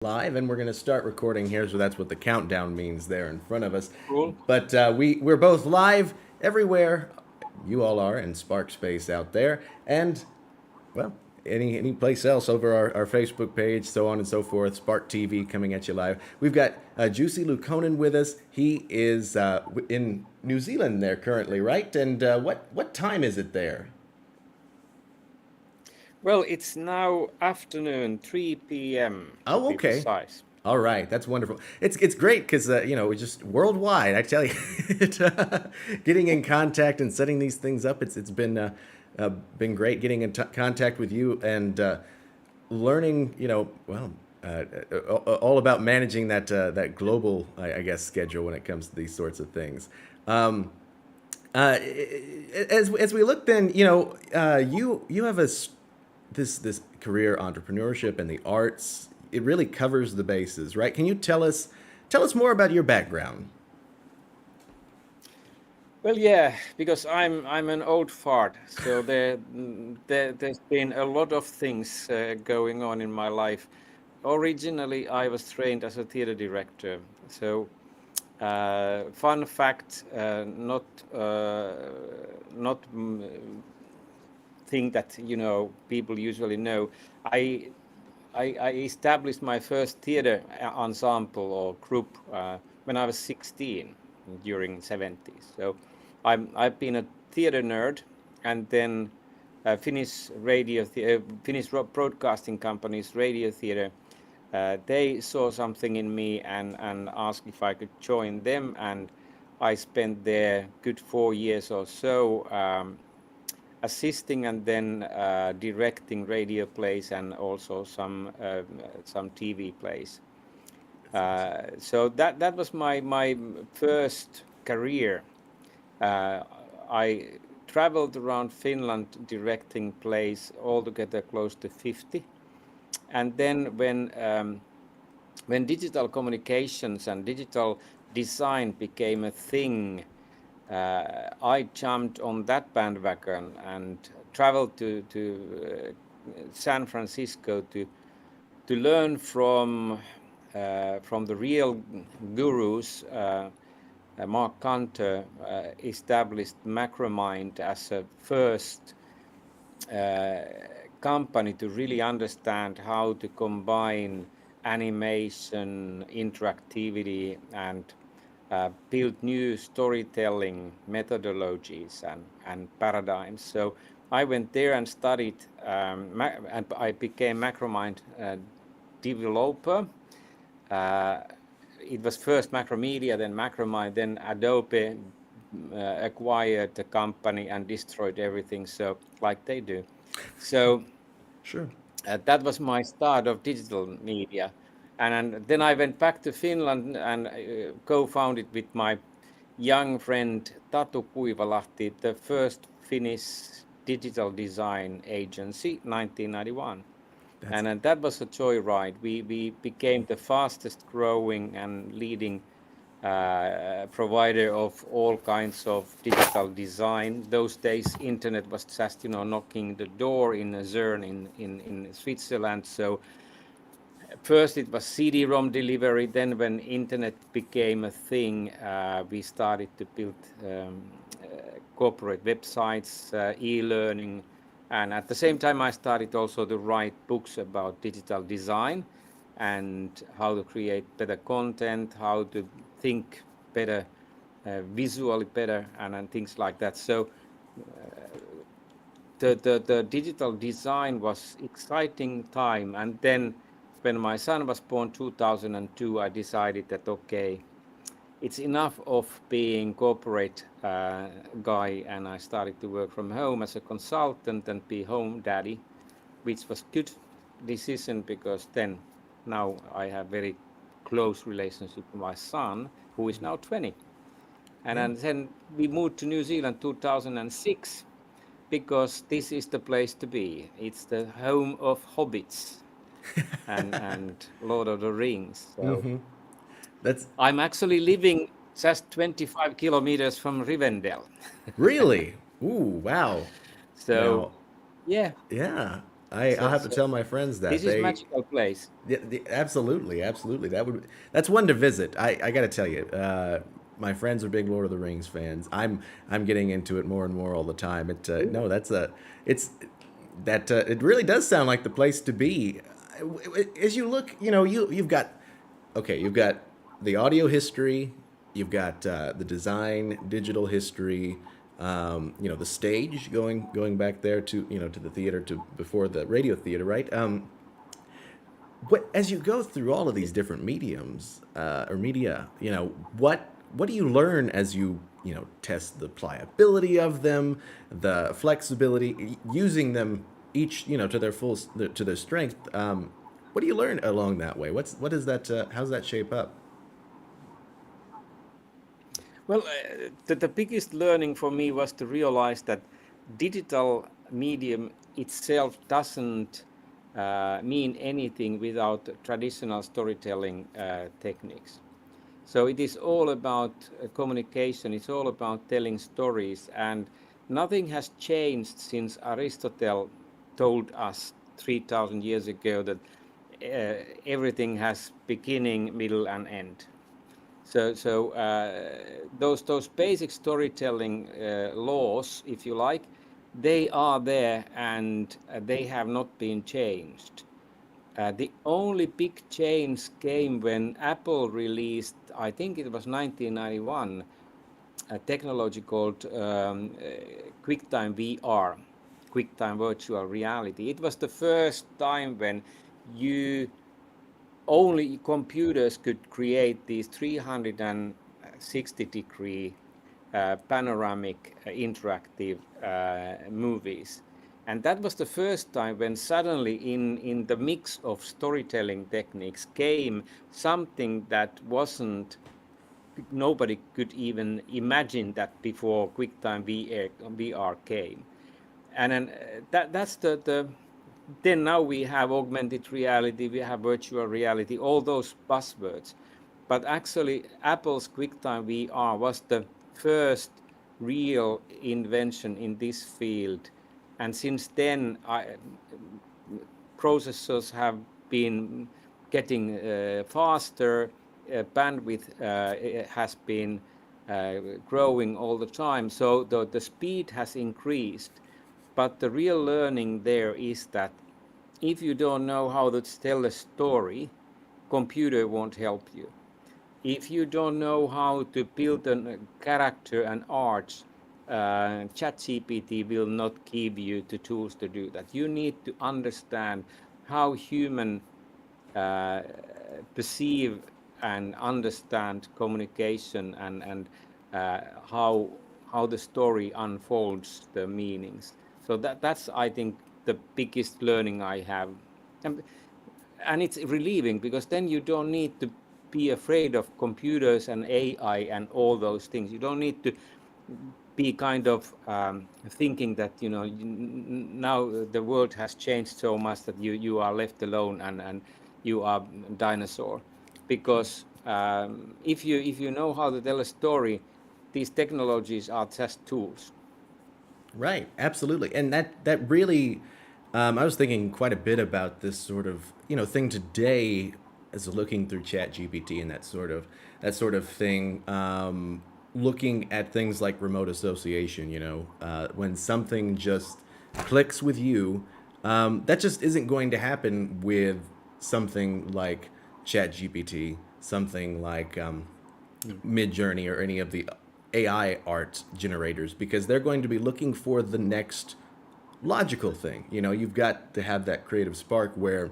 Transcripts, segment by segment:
Live, and we're going to start recording here, so that's what the countdown means there in front of us. Cool. But we're both live everywhere. You all are in Spark Space out there, and well, any place else over our Facebook page, so on and so forth. Spark TV coming at you live. We've got Jussi Luukkonen with us. He is in New Zealand there currently, right? And what time is it there? Well, it's now afternoon, 3 p.m. to Oh, be okay. precise. All right, that's wonderful. It's great because it's just worldwide. I tell you, getting in contact and setting these things up. It's been great getting in contact with you and learning. All about managing that global, I guess, schedule when it comes to these sorts of things. Um, as we look, then you have this career entrepreneurship and the arts. It really covers the bases, right? Can you tell us more about your background? Well, yeah, because I'm an old fart, so there's been a lot of things going on in my life. Originally, I was trained as a theater director. So, fun fact, not thing that people usually know. I I established my first theater ensemble or group when I was 16 during 70s. So I've been a theater nerd, and then Finnish broadcasting companies, radio theater. They saw something in me and asked if I could join them, and I spent there good 4 years or so. Assisting and then directing radio plays and also some TV plays. So that was my first career. Uh, I traveled around Finland directing plays, altogether close to 50. And then when digital communications and digital design became a thing, I jumped on that bandwagon and traveled to San Francisco to learn from the real gurus. Mark Cantor established Macromind as a first company to really understand how to combine animation, interactivity, and build new storytelling methodologies and paradigms. So I went there and studied, and I became Macromind developer. It was first Macromedia, then Macromind, then Adobe acquired the company and destroyed everything, so like they do. So Sure. that was my start of digital media. And then I went back to Finland and co-founded with my young friend Tatu Kuivalahti the first Finnish digital design agency, 1991. That's And that was a joyride. We became the fastest growing and leading provider of all kinds of digital design. Those days, internet was just knocking the door in Zern in Switzerland. So first it was CD-ROM delivery. Then when internet became a thing, we started to build corporate websites, e-learning. And at the same time, I started also to write books about digital design and how to create better content, how to think better, visually better, and things like that. So the digital design was exciting time. And then when my son was born 2002, I decided that, okay, it's enough of being corporate guy, and I started to work from home as a consultant and be home daddy, which was good decision because then now I have very close relationship with my son, who is now 20. And then we moved to New Zealand 2006 because this is the place to be. It's the home of hobbits and Lord of the Rings. So that's I'm actually living just 25 kilometers from Rivendell. really. Ooh, wow. So Now, yeah, yeah. I'll So, have to so tell my friends that this is they. magical place. Absolutely, absolutely. That's one to visit. I got to tell you, my friends are big Lord of the Rings fans. I'm getting into it more and more all the time. No, that's a it's that it really does sound like the place to be. As you look, you've got okay, you've got the audio history, you've got the design, digital history, the stage going back there to to the theater to before the radio theater, right? What as you go through all of these different mediums or media, what do you learn as you test the pliability of them, the flexibility, using them each to their to their strength? What do you learn along that way? What is that? How's that shape up? Well, the biggest learning for me was to realize that digital medium itself doesn't mean anything without traditional storytelling techniques. So it is all about communication, it's all about telling stories, and nothing has changed since Aristotle told us 3,000 years ago that everything has beginning, middle, and end. So those basic storytelling laws, if you like, they are there and they have not been changed. The only big change came when Apple released, I think it was 1991, a technology called QuickTime VR, QuickTime Virtual Reality. It was the first time when you only computers could create these 360-degree panoramic interactive movies. And that was the first time when suddenly in the mix of storytelling techniques came something that wasn't, nobody could even imagine that before QuickTime VR came. And then that's then now we have augmented reality, we have virtual reality, all those buzzwords. But actually, Apple's QuickTime VR was the first real invention in this field. And since then, processors have been getting faster, bandwidth has been growing all the time. So the speed has increased. But the real learning there is that if you don't know how to tell a story, computer won't help you. If you don't know how to build a character and art, ChatGPT will not give you the tools to do that. You need to understand how human uh, perceive and understand communication and how the story unfolds the meanings. So that's I think the biggest learning I have, and, and it's relieving because then you don't need to be afraid of computers and AI and all those things. You don't need to be kind of thinking that now the world has changed so much that you are left alone and you are dinosaur, because if you know how to tell a story, these technologies are just tools. Right, absolutely, and that really, I was thinking quite a bit about this sort of thing today, as looking through Chat GPT and that sort of thing, looking at things like remote association. When something just clicks with you, that just isn't going to happen with something like Chat GPT, something like Mm. Midjourney or any of the AI art generators, because they're going to be looking for the next logical thing. You've got to have that creative spark where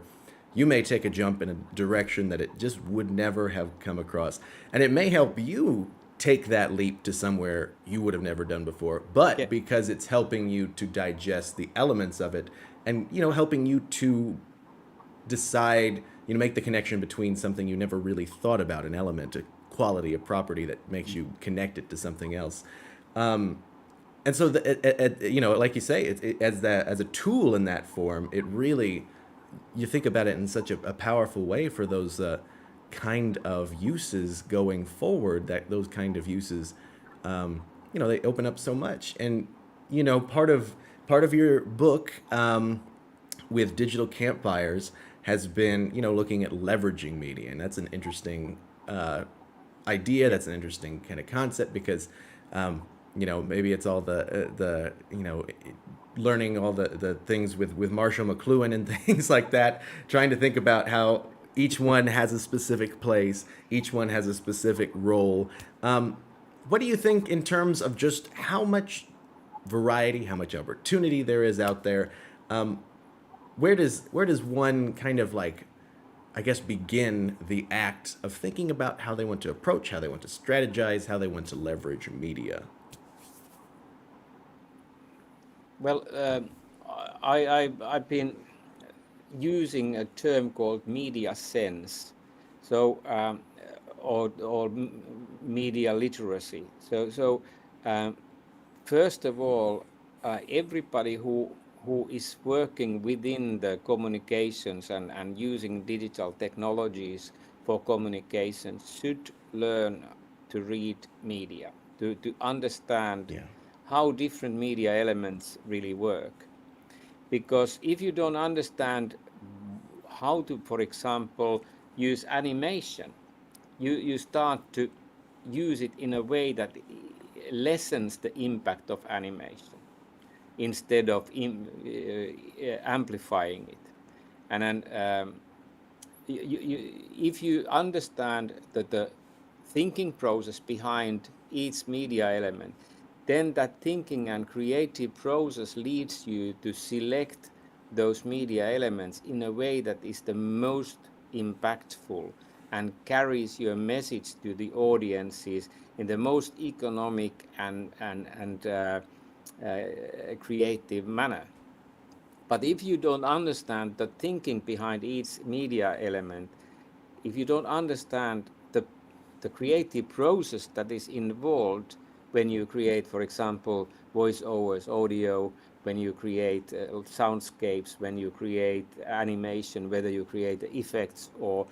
you may take a jump in a direction that it just would never have come across. And it may help you take that leap to somewhere you would have never done before, Yeah. but because it's helping you to digest the elements of it and helping you to decide, make the connection between something you never really thought about, an element, a quality, a property that makes you connect it to something else. And so, like you say, as a tool in that form, it really, you think about it in such a powerful way for those kind of uses going forward. That those kind of uses, they open up so much. And part of your book with digital campfires has been, looking at leveraging media, and that's an interesting idea. Yeah. That's an interesting kind of concept because, maybe it's all the learning all the things with Marshall McLuhan and things like that, trying to think about how each one has a specific place, each one has a specific role. What do you think in terms of just how much variety, how much opportunity there is out there? Where does one kind of like, I guess, begin the act of thinking about how they want to approach, how they want to strategize, how they want to leverage media? Well, I've been using a term called media sense, so or media literacy. So first of all, everybody who is working within the communications and using digital technologies for communications should learn to read media, to understand Yeah. how different media elements really work. Because if you don't understand how to, for example, use animation, you start to use it in a way that lessens the impact of animation instead of amplifying it. And then if you understand that the thinking process behind each media element, then that thinking and creative process leads you to select those media elements in a way that is the most impactful and carries your message to the audiences in the most economic and creative manner. But if you don't understand the thinking behind each media element, if you don't understand the creative process that is involved when you create, for example, voiceovers, audio, when you create soundscapes, when you create animation, whether you create effects or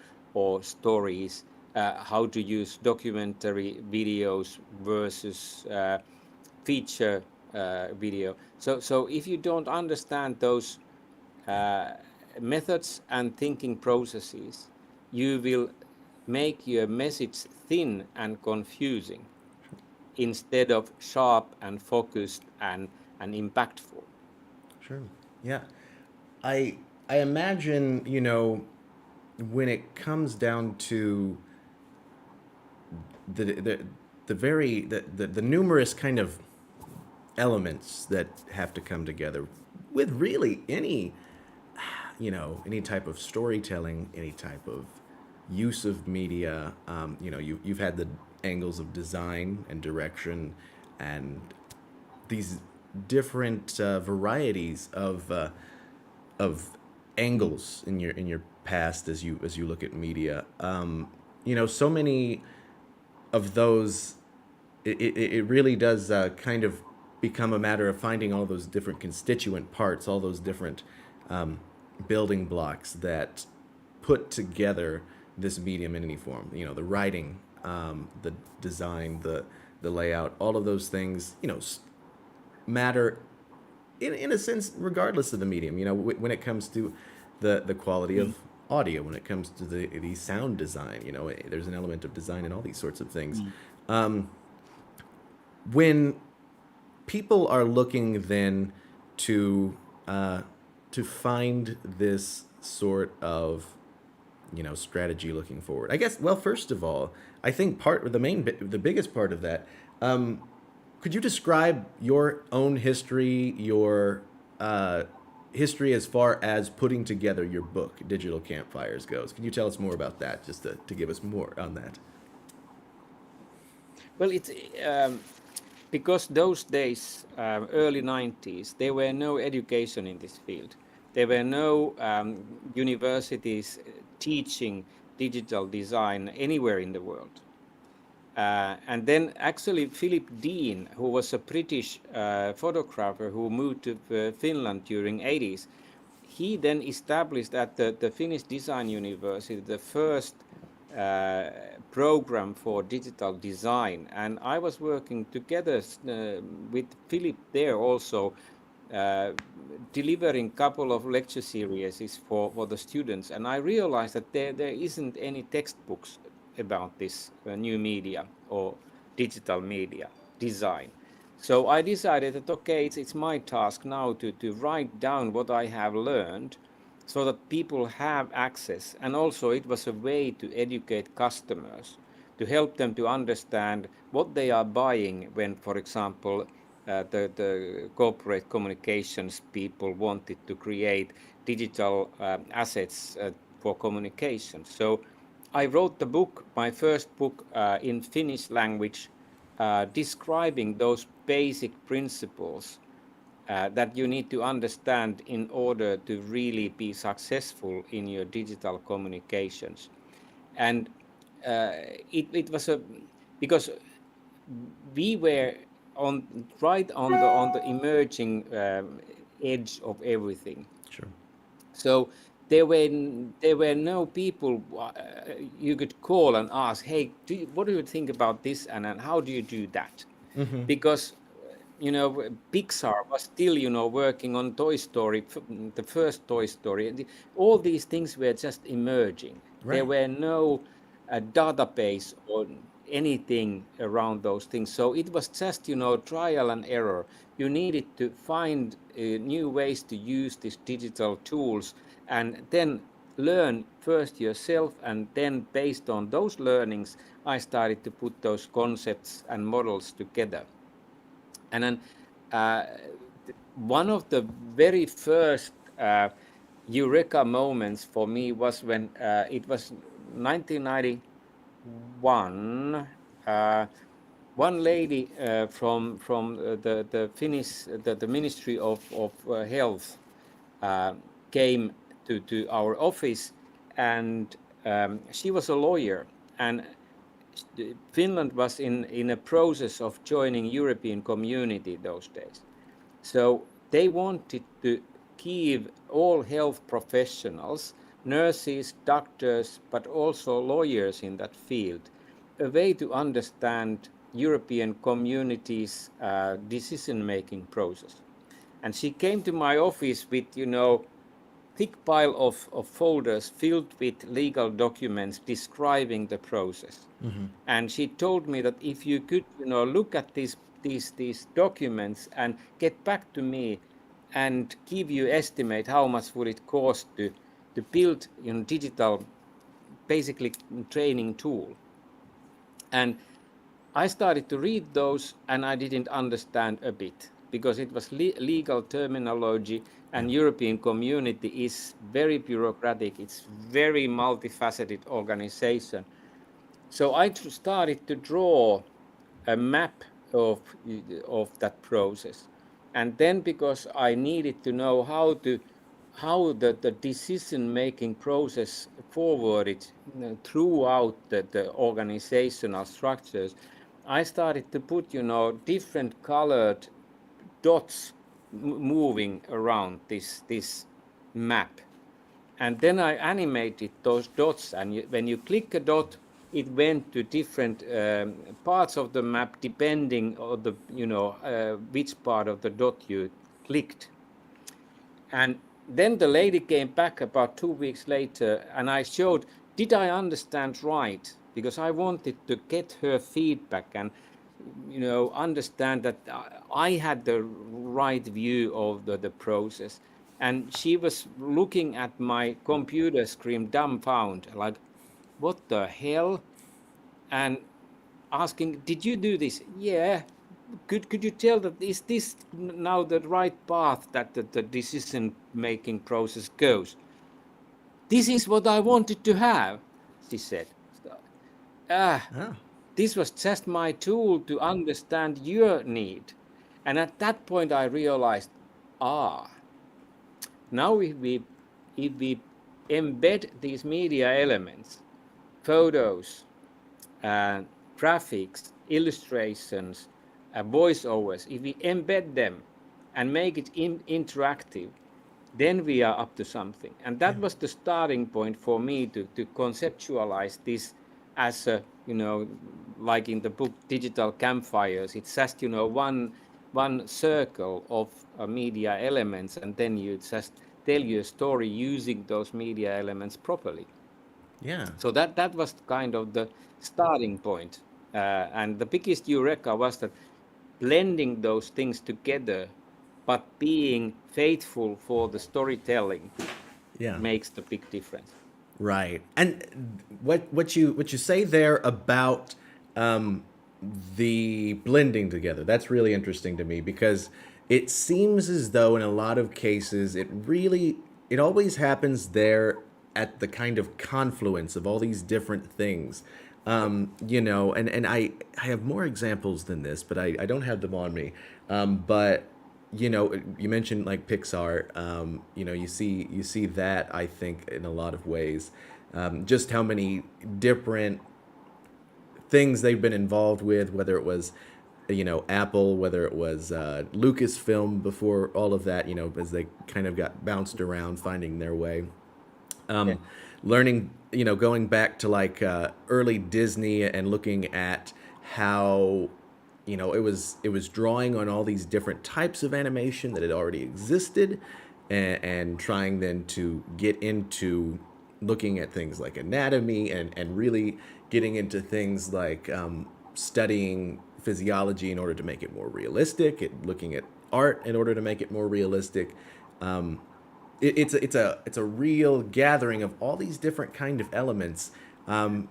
stories, how to use documentary videos versus feature video. So if you don't understand those methods and thinking processes, you will make your message thin and confusing instead of sharp and focused and impactful. Sure. Yeah. I I imagine, when it comes down to the the the numerous kind of elements that have to come together with really any type of storytelling, any type of use of media. You've had the angles of design and direction, and these different varieties of angles in your past as you look at media. So many of those. It really does kind of become a matter of finding all those different constituent parts, all those different building blocks that put together this medium in any form. The writing, the design, the layout, all of those things, matter in a sense, regardless of the medium. When it comes to the quality of audio, when it comes to the sound design, there's an element of design in all these sorts of things. When people are looking then to find this sort of strategy looking forward, I guess. Well, first of all, I think the biggest part of that. Could you describe your own history, your history as far as putting together your book, Digital Campfires, goes? Can you tell us more about that, just to give us more on that? Well, it's because those days, early 90s, there were no education in this field. There were no universities teaching digital design anywhere in the world. And then actually Philip Dean, who was a British photographer who moved to Finland during 80s, he then established at the Finnish Design University the first program for digital design. And I was working together with Philip there also delivering couple of lecture series is for the students, and I realized that there isn't any textbooks about this new media or digital media design. So I decided that, okay, it's my task now to write down what I have learned so that people have access. And also it was a way to educate customers, to help them to understand what they are buying when, for example, the corporate communications people wanted to create digital assets for communication. So I wrote the book, my first book in Finnish language, describing those basic principles that you need to understand in order to really be successful in your digital communications. And it was because we were right on the emerging edge of everything. Sure. So there were no people you could call and ask, hey, what do you think about this, and how do you do that? Because Pixar was still working on Toy Story, the first Toy Story. All these things were just emerging. There Right. were no database or anything around those things. So it was just trial and error. You needed to find new ways to use these digital tools, and then learn first yourself, and then based on those learnings I started to put those concepts and models together. And then one of the very first eureka moments for me was when it was 1991. One lady from the Finnish the Ministry of Health came to our office, and she was a lawyer, and Finland was in a process of joining European Community those days. So they wanted to give all health professionals, nurses, doctors, but also lawyers in that field, a way to understand European Community's decision-making process. And she came to my office with, thick pile of folders filled with legal documents describing the process. And she told me that if you could, look at these documents and get back to me and give you estimate how much would it cost to build, digital, basically training tool. And I started to read those, and I didn't understand a bit because it was legal terminology, and European Community is very bureaucratic. It's very multifaceted organization. So I started to draw a map of that process. And then, because I needed to know how the decision-making process forwarded throughout the organizational structures, I started to put, different colored dots moving around this map. And then I animated those dots, and when you click a dot, it went to different parts of the map depending on the which part of the dot you clicked. And then the lady came back about 2 weeks later, and I showed, did I understand right? Because I wanted to get her feedback and understand that I had the right view of the process. And she was looking at my computer screen dumbfounded, like, what the hell? And asking, did you do this? Yeah. Could you tell that is this now the right path that the decision making process goes? This is what I wanted to have, she said. This was just my tool to understand your need. And at that point I realized, now if we embed these media elements, photos, graphics, illustrations, voiceovers, if we embed them and make it interactive, then we are up to something. And that was the starting point for me to conceptualize this as a, like in the book Digital Campfires, it's just, one one circle of media elements, and then you just tell your story using those media elements properly. Yeah. So that was kind of the starting point. And the biggest eureka was that blending those things together, but being faithful for the storytelling Yeah. makes the big difference. Right. And what you say there about um, the blending together, that's really interesting to me because it seems as though in a lot of cases it always happens there at the kind of confluence of all these different things. And I have more examples than this, but I don't have them on me. But you mentioned like Pixar. You see that I think in a lot of ways, just how many different things they've been involved with, whether it was Apple, whether it was Lucasfilm before all of that, as they kind of got bounced around, finding their way. Yeah. um, Learning, going back to like early Disney and looking at how it was drawing on all these different types of animation that had already existed, and trying then to get into looking at things like anatomy and really getting into things like studying physiology in order to make it more realistic, looking at art in order to make it more realistic. It's a real gathering of all these different kind of elements, and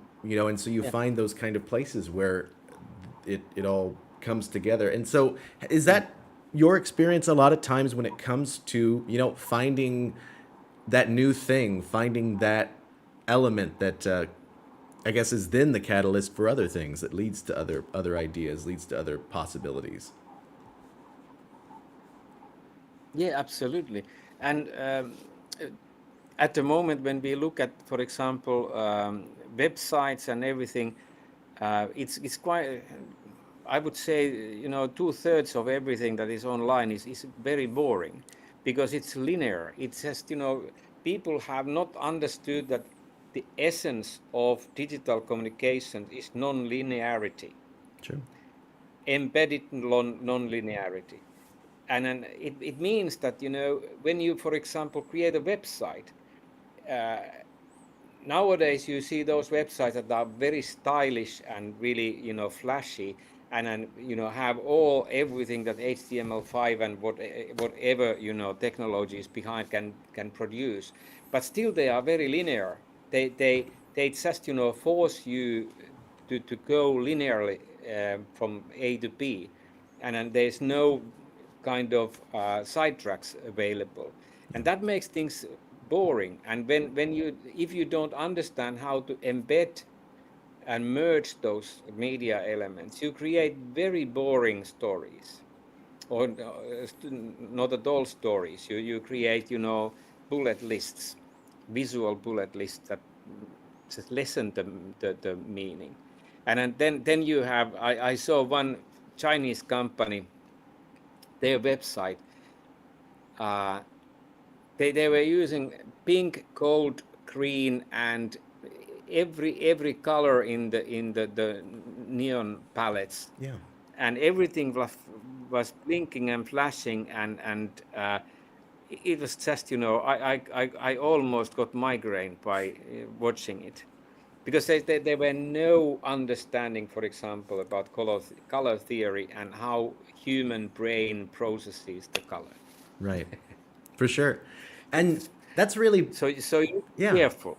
so you Yeah. find those kind of places where it all comes together. And so is that your experience a lot of times when it comes to finding that new thing, finding that element that I guess is then the catalyst for other things that leads to other ideas, leads to other possibilities? Yeah, absolutely. And uh, at the moment, when we look at, for example, websites and everything, it's quite. I would say, 2/3 of everything that is online is very boring because it's linear. It's just, people have not understood that the essence of digital communication is non-linearity, True. embedded non-linearity. And then it means that, when you, for example, create a website, uh, nowadays you see those websites that are very stylish and really, flashy, and then, have everything that HTML5 and whatever, technologies behind can produce, but still they are very linear. They just, force you to go linearly from A to B, and then there's no kind of sidetracks available, and that makes things boring. And when you if you don't understand how to embed and merge those media elements, you create very boring stories, or not at all stories. You create, bullet lists, visual bullet lists that just lessen the meaning. And then you have, I saw one Chinese company, their website, uh, they were using pink, gold, green, and every color in the neon palettes, Yeah. and everything was blinking and flashing, and it was just, I almost got migraine by watching it, because there were no understanding, for example, about color theory and how human brain processes the color. Right. For sure. And that's really, So you be yeah. careful.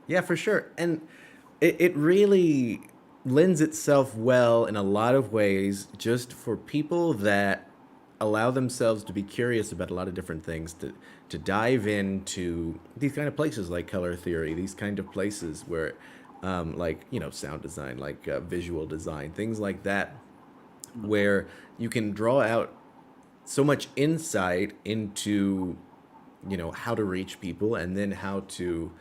Yeah, for sure. And it really lends itself well in a lot of ways just for people that allow themselves to be curious about a lot of different things, to dive into these kind of places like color theory, these kind of places where like sound design, like visual design, things like that, where you can draw out so much insight into how to reach people, and then how to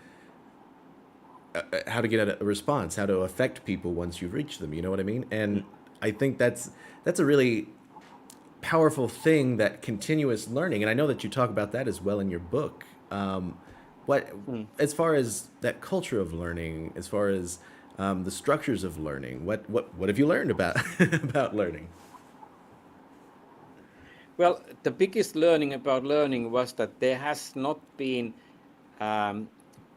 get a response, how to affect people once you've reached them. You know what I mean? And I think that's a really powerful thing, that continuous learning. And I know that you talk about that as well in your book. What, Mm. as far as that culture of learning, as far as the structures of learning, what have you learned about about learning? Well, the biggest learning about learning was that there has not been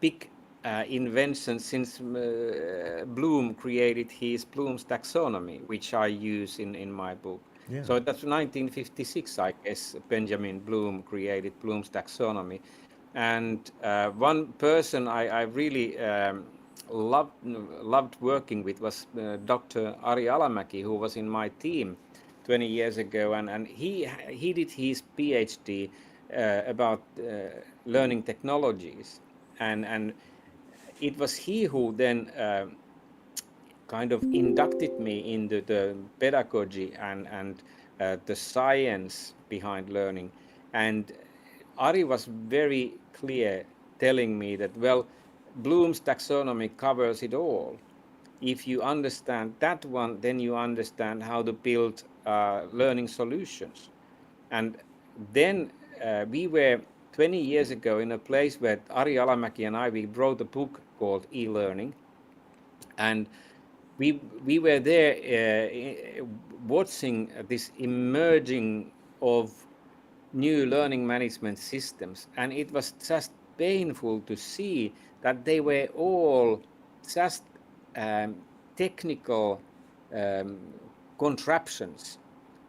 big invention since Bloom created his Bloom's taxonomy, which I use in my book. Yeah. So that's 1956, I guess, Benjamin Bloom created Bloom's taxonomy. And one person I really loved working with was Dr. Ari Alamäki, who was in my team 20 years ago, and he did his PhD about learning technologies, and it was he who then kind of inducted me into the pedagogy and the science behind learning. And Ari was very clear telling me that, well, Bloom's taxonomy covers it all. If you understand that one, then you understand how to build learning solutions. And then we were 20 years ago in a place where Ari Alamäki and we wrote a book called E-Learning. And we were there watching this emerging of new learning management systems, and it was just painful to see that they were all just technical contraptions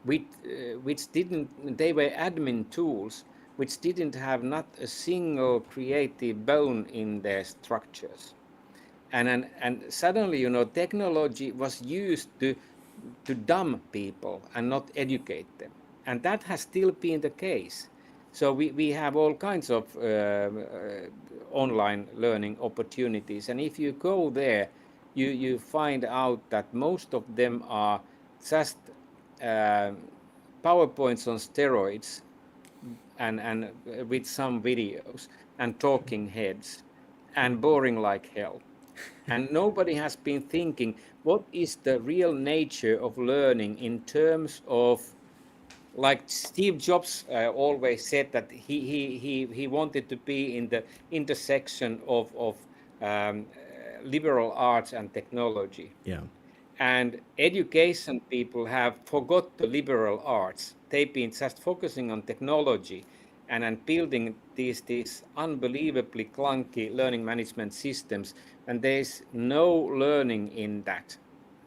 which didn't, they were admin tools which didn't have not a single creative bone in their structures. And suddenly, you know, technology was used to dumb people and not educate them. And that has still been the case. So we have all kinds of online learning opportunities. And if you go there, you find out that most of them are just PowerPoints on steroids and with some videos and talking heads and boring like hell. And nobody has been thinking, what is the real nature of learning in terms of, like Steve Jobs always said that he wanted to be in the intersection of liberal arts and technology. Yeah. And education people have forgot the liberal arts. They've been just focusing on technology and building these unbelievably clunky learning management systems, and there's no learning in that.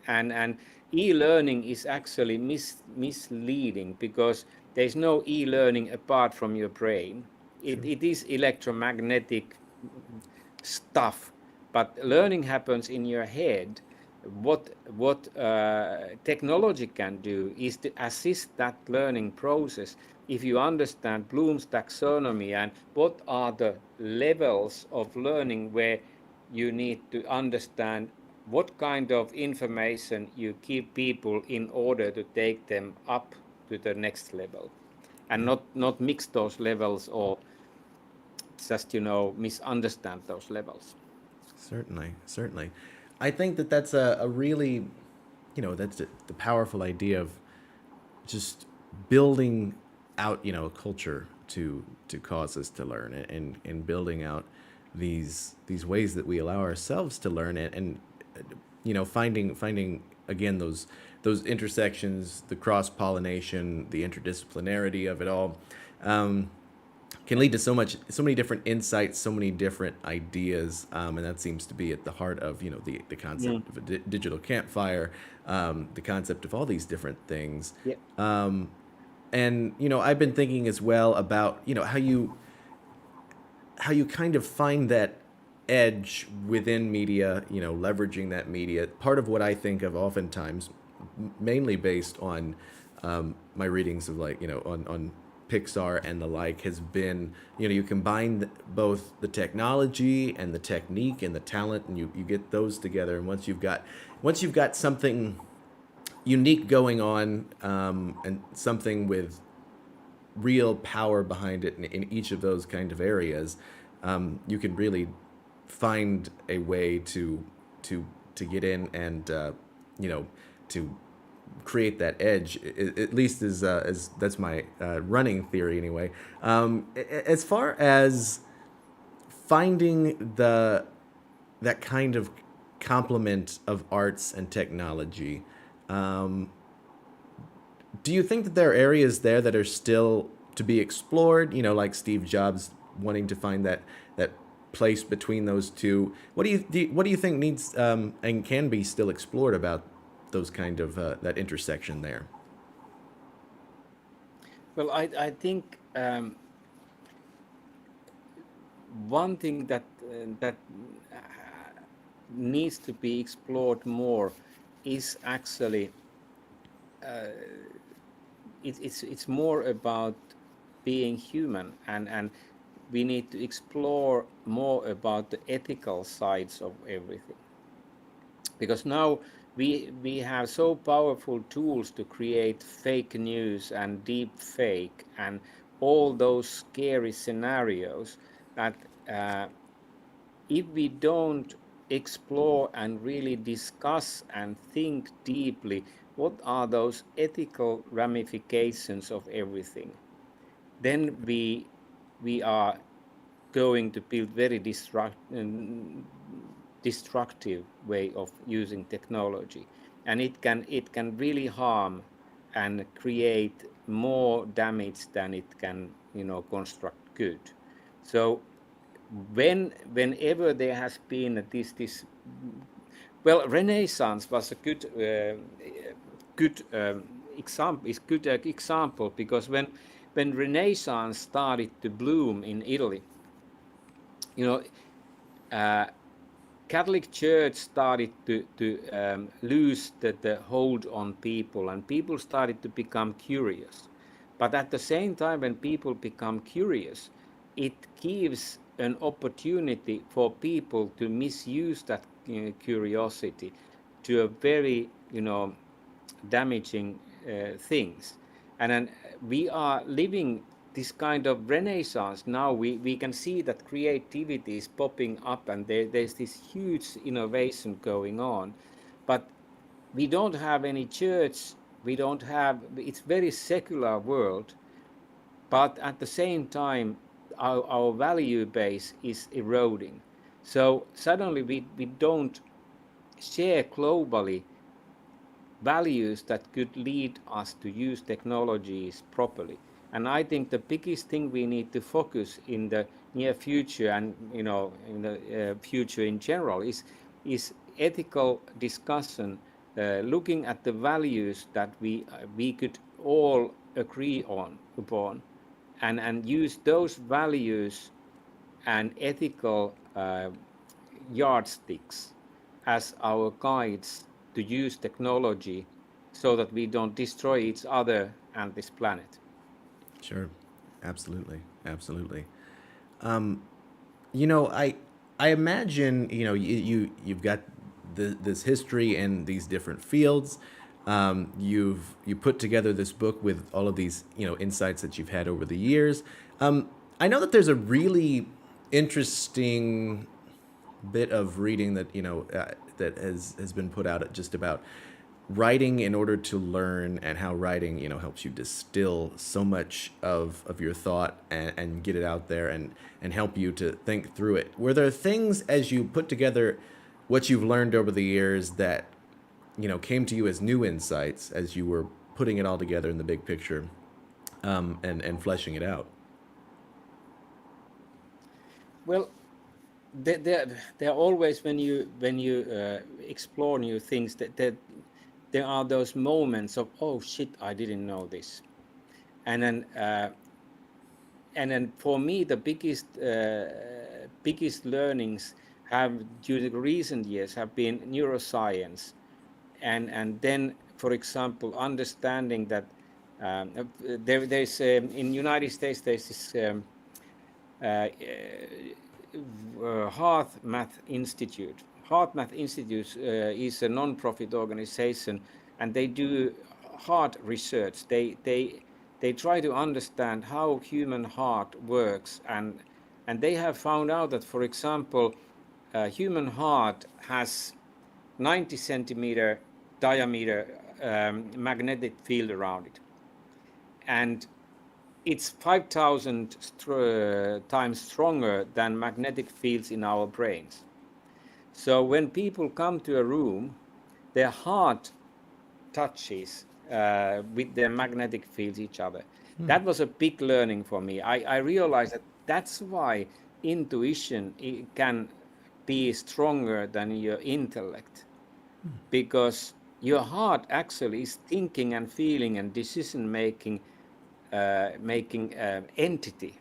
And e-learning is actually misleading because there's no e-learning apart from your brain. It is electromagnetic stuff, but learning happens in your head. What technology can do is to assist that learning process. If you understand Bloom's taxonomy and what are the levels of learning where you need to understand what kind of information you give people in order to take them up to the next level, and not mix those levels or just, you know, misunderstand those levels. Certainly, certainly. I think that that's a really, you know, that's the powerful idea of just building out, you know, a culture to cause us to learn, and building out these ways that we allow ourselves to learn, and you know, finding again those intersections, the cross pollination, the interdisciplinarity of it all. Can lead to so many different insights, so many different ideas, and that seems to be at the heart of, you know, the concept of a digital campfire, the concept of all these different things. Yeah. And you know, I've been thinking as well about, you know, how you kind of find that edge within media, you know, leveraging that media. Part of what I think of oftentimes, mainly based on my readings of, like, you know, on Pixar and the like, has been, you know, you combine both the technology and the technique and the talent, and you get those together. And once you've got something unique going on, and something with real power behind it in each of those kind of areas, you can really find a way to get in and you know, to create that edge. At least as that's my running theory anyway. As far as finding that kind of complement of arts and technology, Do you think that there are areas there that are still to be explored? You know, like Steve Jobs wanting to find that place between those two. What do you think needs and can be still explored about those kind of that intersection there? Well, I think one thing that needs to be explored more is actually it's more about being human, and we need to explore more about the ethical sides of everything, because now we have so powerful tools to create fake news and deep fake and all those scary scenarios that if we don't explore and really discuss and think deeply what are those ethical ramifications of everything, then we are going to build very destructive way of using technology, and it can really harm and create more damage than it can, you know, construct good. So whenever there has been this well, Renaissance was a good example, is good example, because when Renaissance started to bloom in Italy, you know, Catholic Church started to lose the hold on people, and people started to become curious. But at the same time, when people become curious, it gives an opportunity for people to misuse that curiosity to a very, you know, damaging things. And then we are living this kind of renaissance now. We can see that creativity is popping up, and there's this huge innovation going on. But we don't have any church, we don't have, it's very secular world, but at the same time our value base is eroding. So suddenly we don't share globally values that could lead us to use technologies properly. And I think the biggest thing we need to focus in the near future, and, you know, in the future in general, is ethical discussion, looking at the values that we could all agree on upon, and use those values and ethical yardsticks as our guides to use technology, so that we don't destroy each other and this planet. Sure, absolutely, absolutely. You know, I imagine, you know, you've got this history in these different fields. You put together this book with all of these, you know, insights that you've had over the years. I know that there's a really interesting bit of reading that, you know, that has been put out just about writing in order to learn, and how writing, you know, helps you distill so much of your thought, and get it out there, and help you to think through it. Were there things, as you put together what you've learned over the years, that, you know, came to you as new insights as you were putting it all together in the big picture, and fleshing it out? Well, there are always, when you explore new things, that there are those moments of, oh shit, I didn't know this. And then for me, the biggest learnings have, during the recent years, have been neuroscience, and then, for example, understanding that there's in United States there's this Heart Math Institute. Heart Math Institute is a non-profit organization, and they do heart research. They try to understand how human heart works, and they have found out that, for example, human heart has 90 centimeter diameter magnetic field around it, and it's 5,000 times stronger than magnetic fields in our brains. So when people come to a room, their heart touches with their magnetic fields each other. That was a big learning for me. I realized that that's why intuition can be stronger than your intellect, because your heart actually is thinking and feeling and decision making entity,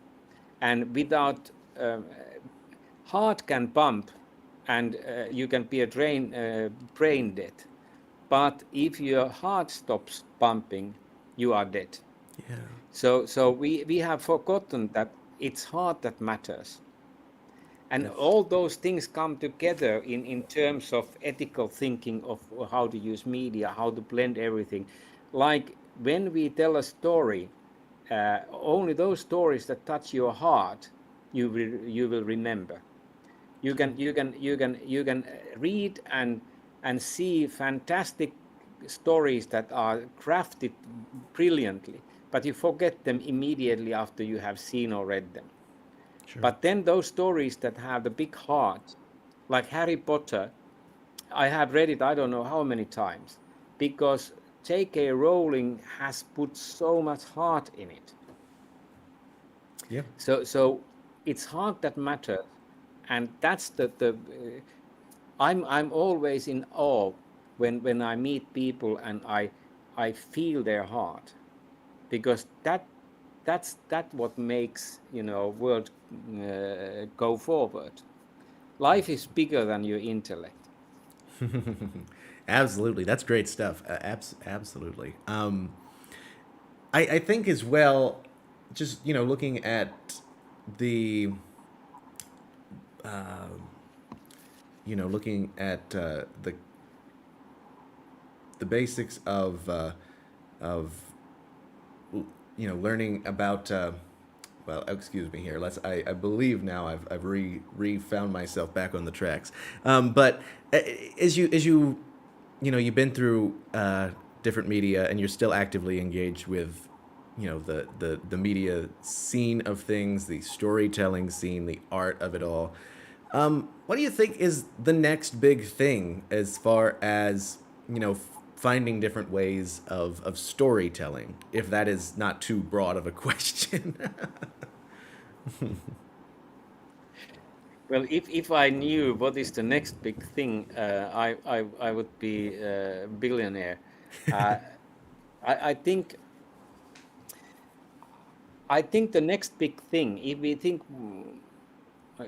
and without heart can pump, and you can be a brain dead, but if your heart stops pumping, you are dead. Yeah. So we have forgotten that it's heart that matters. And That's all those things come together in terms of ethical thinking of how to use media, how to blend everything. Like when we tell a story, only those stories that touch your heart, you will remember. You can read and see fantastic stories that are crafted brilliantly, but you forget them immediately after you have seen or read them. sure. But then those stories that have the big heart, like Harry Potter, I have read it I don't know how many times, because J.K. Rowling has put so much heart in it. Yeah. So it's heart that matters, and that's I'm always in awe when I meet people and I feel their heart, because that's what makes world go forward. Life is bigger than your intellect. Absolutely. That's great stuff. Absolutely. I think as well, just, looking at the, looking at the basics of learning about well, excuse me here. I believe now I've found myself back on the tracks. But uh, as you you've been through different media, and you're still actively engaged with the media scene of things, the storytelling scene, the art of it all. What do you think is the next big thing as far as finding different ways of storytelling, if that is not too broad of a question? Well, if I knew what is the next big thing, I would be a billionaire. Uh, I think the next big thing, if we think, uh,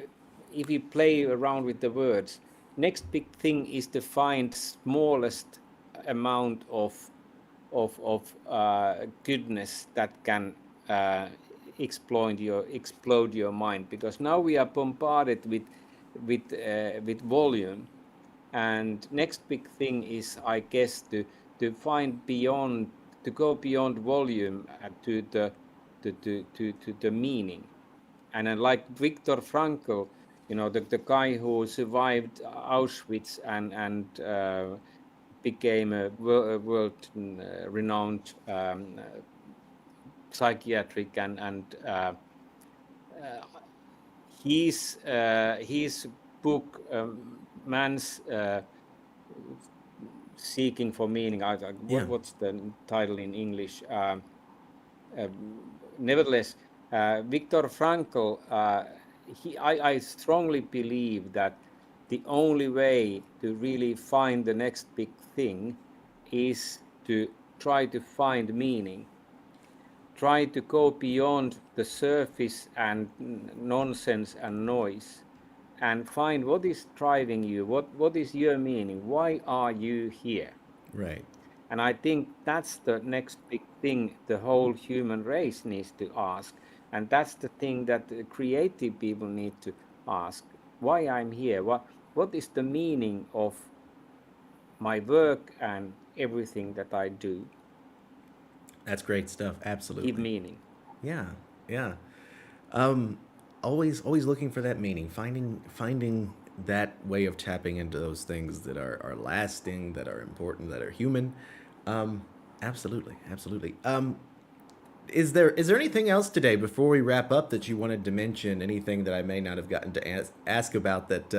if we play around with the words, next big thing is to find smallest amount of goodness that can explode your mind, because now we are bombarded with volume, and next big thing is, I guess, to find beyond, to go beyond volume to the meaning. And then, like Viktor Frankl, the guy who survived Auschwitz and became a world renowned psychiatric and his book, Man's Seeking for Meaning. Yeah. What's the title in English? Uh, Nevertheless, Viktor Frankl, I strongly believe that the only way to really find the next big thing is to try to find meaning, try to go beyond the surface and nonsense and noise, and find what is driving you, what is your meaning, why are you here. Right. And I think that's the next big thing the whole human race needs to ask. And that's the thing that the creative people need to ask. Why I'm here? What is the meaning of my work and everything that I do? That's great stuff. Give Absolutely. meaning. Yeah. Yeah. Um, always looking for that meaning, finding that way of tapping into those things that are lasting, that are important, that are human. Um, absolutely. Absolutely. Is there anything else today before we wrap up that you wanted to mention? Anything that I may not have gotten to ask about that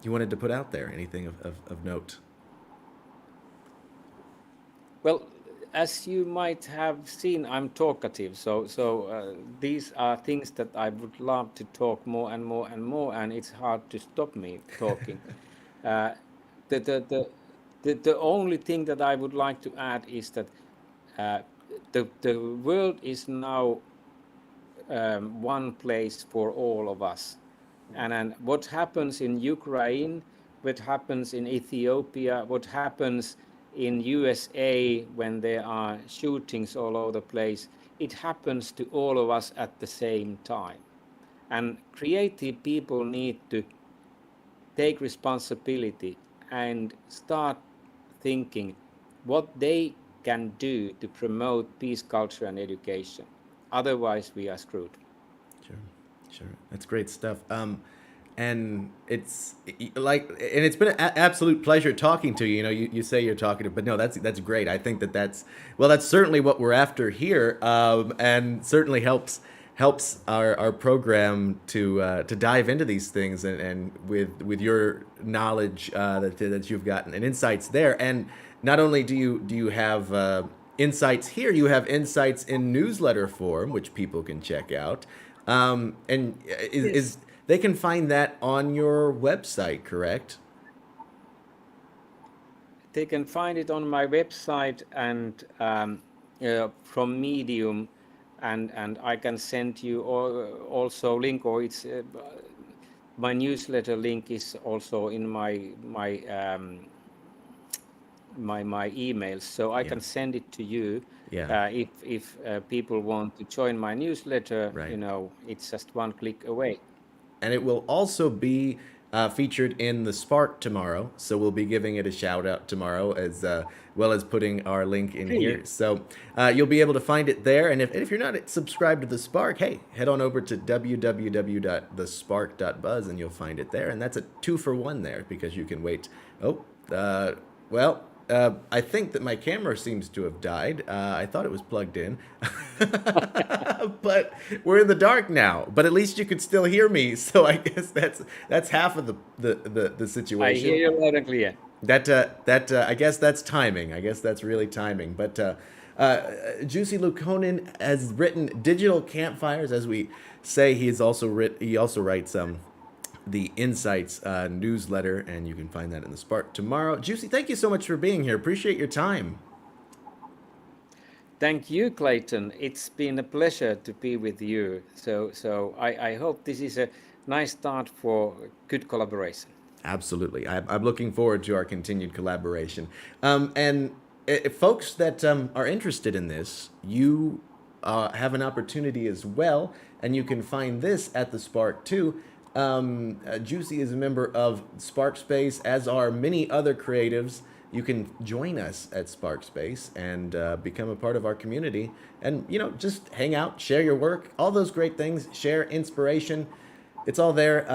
you wanted to put out there? Anything of note? Well, as you might have seen, I'm talkative. So these are things that I would love to talk more and more and more, and it's hard to stop me talking. Uh, the, the, the, the only thing that I would like to add is that uh, the world is now one place for all of us. And then what happens in Ukraine, what happens in Ethiopia, what happens in USA when there are shootings all over the place, it happens to all of us at the same time. And creative people need to take responsibility and start thinking what they can do to promote peace culture and education. Otherwise, we are screwed. Sure, sure. That's great stuff. And it's been an absolute pleasure talking to you. You know, you say you're talkative, but no, that's great. I think that's certainly what we're after here, and certainly helps our program to dive into these things and with your knowledge that you've gotten and insights there. And not only do you have insights here, you have insights in newsletter form, which people can check out. And is they can find that on your website, correct? They can find it on my website and from Medium, and I can send you also link, or it's my newsletter link is also in my emails, so I can send it to you. Yeah. If people want to join my newsletter, Right. you know, it's just one click away. And it will also be featured in the Spark tomorrow. So we'll be giving it a shout out tomorrow as well as putting our link in here. So you'll be able to find it there. And if you're not subscribed to the Spark, hey, head on over to www.thespark.buzz and you'll find it there. And that's a 2-for-1 there because you can wait. I think that my camera seems to have died. I thought it was plugged in, but we're in the dark now. But at least you can still hear me, so I guess that's half of the situation. I hear you loud and clear. I guess that's timing. I guess that's really timing. But Jussi Luukkonen has written digital campfires, as we say. He also writes the Insights newsletter, and you can find that in the Spark tomorrow. Jussi, thank you so much for being here. Appreciate your time. Thank you, Clayton. It's been a pleasure to be with you. So I hope this is a nice start for good collaboration. Absolutely. I'm looking forward to our continued collaboration. And if folks that are interested in this, you have an opportunity as well, and you can find this at the Spark too. Jussi is a member of Sparkspace, as are many other creatives. You can join us at Sparkspace and become a part of our community and, you know, just hang out, share your work, all those great things, share inspiration. It's all there.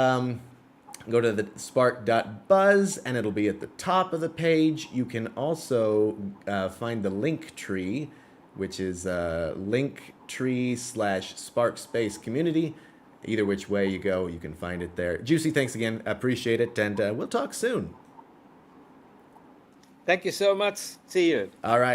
Go to the spark.buzz and it'll be at the top of the page. You can also find the link tree, which is linktree/Sparkspace community. Either which way you go, you can find it there. Jussi, thanks again. Appreciate it. And we'll talk soon. Thank you so much. See you. All right.